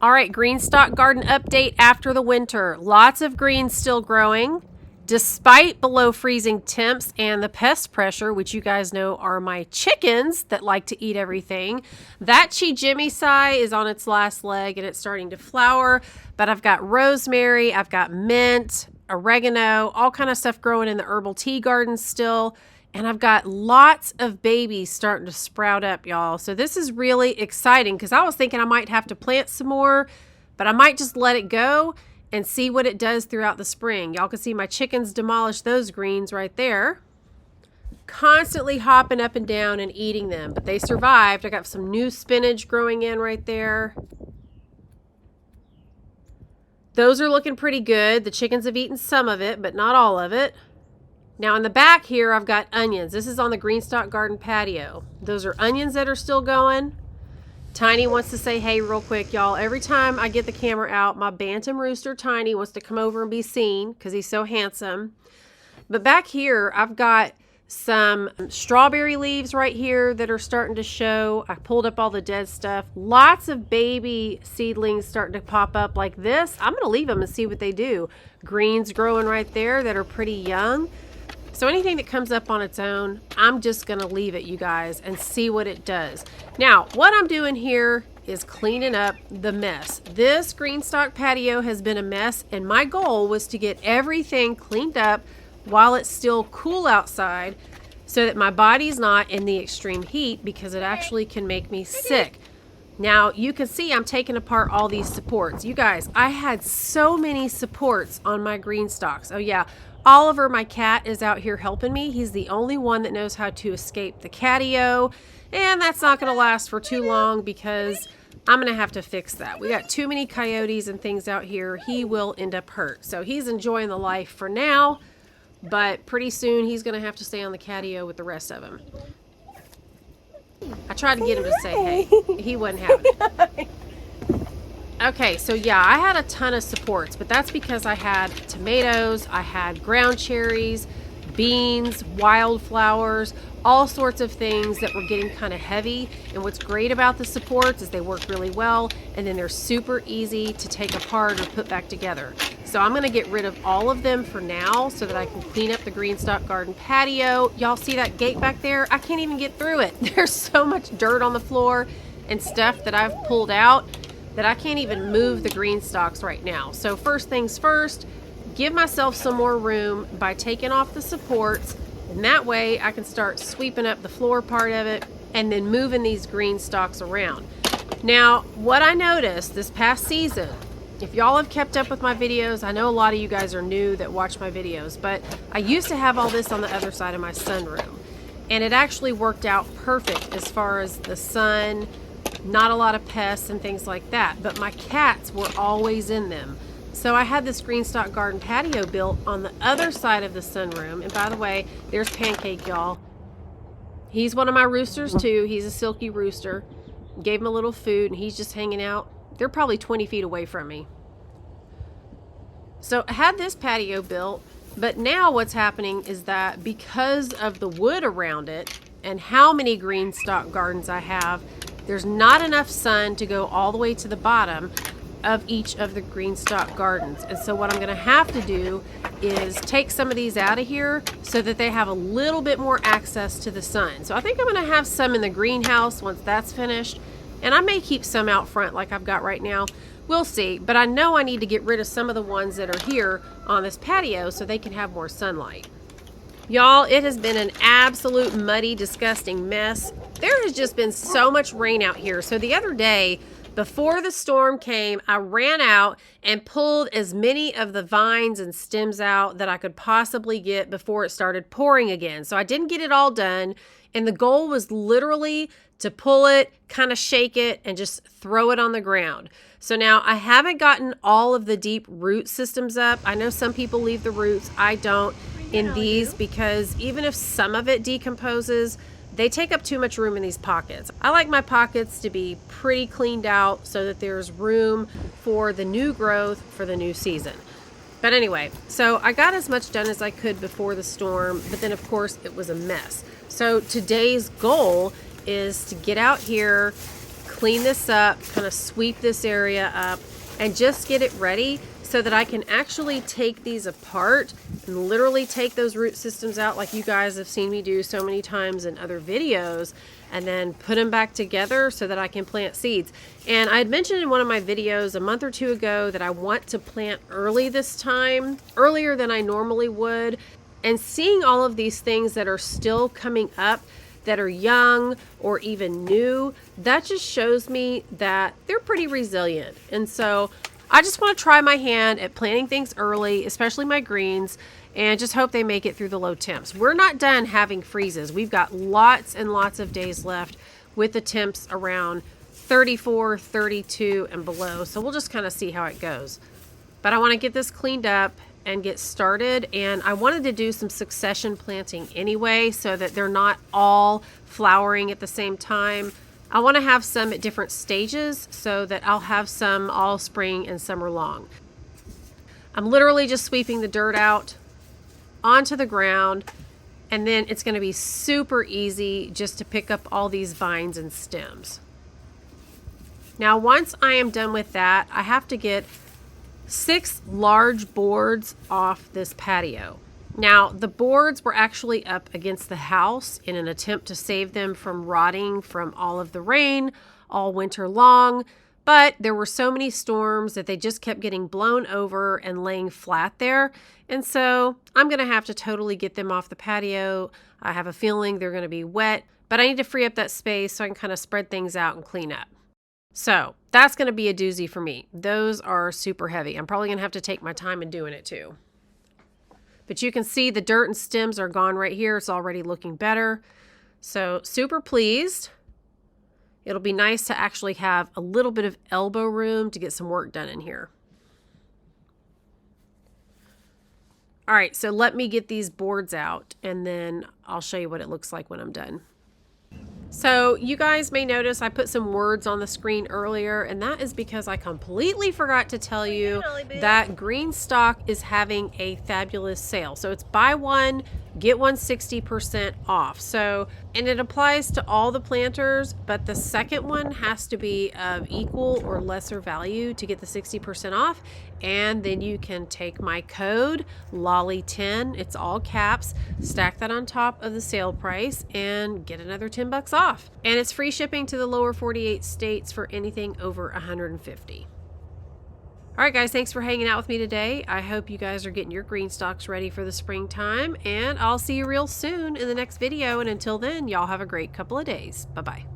All right, GreenStalk Garden update after the winter. Lots of greens still growing despite below freezing temps and the pest pressure, which you guys know are my chickens that like to eat everything. That Chi is on its last leg and it's starting to flower, but I've got rosemary, I've got mint, oregano, all kind of stuff growing in the herbal tea garden still. And I've got lots of babies starting to sprout up, y'all. So this is really exciting because I was thinking I might have to plant some more, but I might just let it go and see what it does throughout the spring. Y'all can see my chickens demolish those greens right there. Constantly hopping up and down and eating them, but they survived. I got some new spinach growing in right there. Those are looking pretty good. The chickens have eaten some of it, but not all of it. Now in the back here, I've got onions. This is on the GreenStalk Garden patio. Those are onions that are still going. Tiny wants to say hey real quick, y'all. Every time I get the camera out, my bantam rooster Tiny wants to come over and be seen because he's so handsome. But back here, I've got some strawberry leaves right here that are starting to show. I pulled up all the dead stuff. Lots of baby seedlings starting to pop up like this. I'm going to leave them and see what they do. Greens growing right there that are pretty young. So anything that comes up on its own, I'm just going to leave it, you guys, and see what it does. Now, what I'm doing here is cleaning up the mess. This GreenStalk patio has been a mess, and my goal was to get everything cleaned up while it's still cool outside so that my body's not in the extreme heat because it actually can make me sick. Now, you can see I'm taking apart all these supports. You guys, I had so many supports on my GreenStalks. Oh, yeah. Oliver, my cat, is out here helping me. He's the only one that knows how to escape the catio, and that's not going to last for too long because I'm going to have to fix that. We got too many coyotes and things out here. He will end up hurt. So he's enjoying the life for now, but pretty soon he's going to have to stay on the catio with the rest of them. I tried to get him to say hey. He wasn't having it. Okay, so yeah, I had a ton of supports, but that's because I had tomatoes, I had ground cherries, beans, wildflowers, all sorts of things that were getting kind of heavy. And what's great about the supports is they work really well, and then they're super easy to take apart or put back together. So I'm going to get rid of all of them for now so that I can clean up the GreenStalk Garden patio. Y'all see that gate back there? I can't even get through it. There's so much dirt on the floor and stuff that I've pulled out that I can't even move the GreenStalks right now. So first things first, give myself some more room by taking off the supports, and that way I can start sweeping up the floor part of it and then moving these GreenStalks around. Now, what I noticed this past season, if y'all have kept up with my videos, I know a lot of you guys are new that watch my videos, but I used to have all this on the other side of my sunroom, and it actually worked out perfect as far as the sun, not a lot of pests and things like that, but my cats were always in them. So I had this GreenStalk Garden patio built on the other side of the sunroom. And by the way, there's Pancake, y'all. He's one of my roosters too. He's a silky rooster. Gave him a little food and he's just hanging out. They're probably 20 feet away from me. So I had this patio built, but now what's happening is that because of the wood around it and how many GreenStalk gardens I have, there's not enough sun to go all the way to the bottom of each of the GreenStalk gardens. And so what I'm going to have to do is take some of these out of here so that they have a little bit more access to the sun. So I think I'm going to have some in the greenhouse once that's finished. And I may keep some out front like I've got right now. We'll see. But I know I need to get rid of some of the ones that are here on this patio so they can have more sunlight. Y'all, it has been an absolute muddy, disgusting mess. There has just been so much rain out here. So the other day, before the storm came, I ran out and pulled as many of the vines and stems out that I could possibly get before it started pouring again. So I didn't get it all done. And the goal was literally to pull it, kind of shake it, and just throw it on the ground. So now I haven't gotten all of the deep root systems up. I know some people leave the roots. I don't in these because even if some of it decomposes, they take up too much room in these pockets. I like my pockets to be pretty cleaned out so that there's room for the new growth for the new season. But anyway, so I got as much done as I could before the storm, but then of course it was a mess. So today's goal is to get out here, clean this up, kind of sweep this area up, and just get it ready so that I can actually take these apart and literally take those root systems out like you guys have seen me do so many times in other videos, and then put them back together so that I can plant seeds. And I had mentioned in one of my videos a month or two ago that I want to plant early this time, earlier than I normally would. And seeing all of these things that are still coming up, that are young or even new, that just shows me that they're pretty resilient. And so I just want to try my hand at planting things early, especially my greens, and just hope they make it through the low temps. We're not done having freezes. We've got lots and lots of days left with the temps around 34, 32 and below. So we'll just kind of see how it goes. But I want to get this cleaned up and get started. And I wanted to do some succession planting anyway, so that they're not all flowering at the same time. I want to have some at different stages so that I'll have some all spring and summer long. I'm literally just sweeping the dirt out onto the ground, and then it's going to be super easy just to pick up all these vines and stems. Now, once I am done with that, I have to get 6 large boards off this patio. Now, the boards were actually up against the house in an attempt to save them from rotting from all of the rain all winter long, but there were so many storms that they just kept getting blown over and laying flat there. And so I'm going to have to totally get them off the patio. I have a feeling they're going to be wet, but I need to free up that space so I can kind of spread things out and clean up. So that's going to be a doozy for me. Those are super heavy. I'm probably going to have to take my time in doing it too. But you can see the dirt and stems are gone right here. It's already looking better. So super pleased. It'll be nice to actually have a little bit of elbow room to get some work done in here. All right, so let me get these boards out and then I'll show you what it looks like when I'm done. So you guys may notice I put some words on the screen earlier, and that is because I completely forgot to tell you that GreenStalk is having a fabulous sale. So it's buy one, get one 60% off. So, and it applies to all the planters, but the second one has to be of equal or lesser value to get the 60% off. And then you can take my code LOLLY10, it's all caps, stack that on top of the sale price and get another $10 off. And it's free shipping to the lower 48 states for anything over 150. All right, guys, thanks for hanging out with me today. I hope you guys are getting your green stalks ready for the springtime, and I'll see you real soon in the next video. And until then, y'all have a great couple of days. Bye-bye.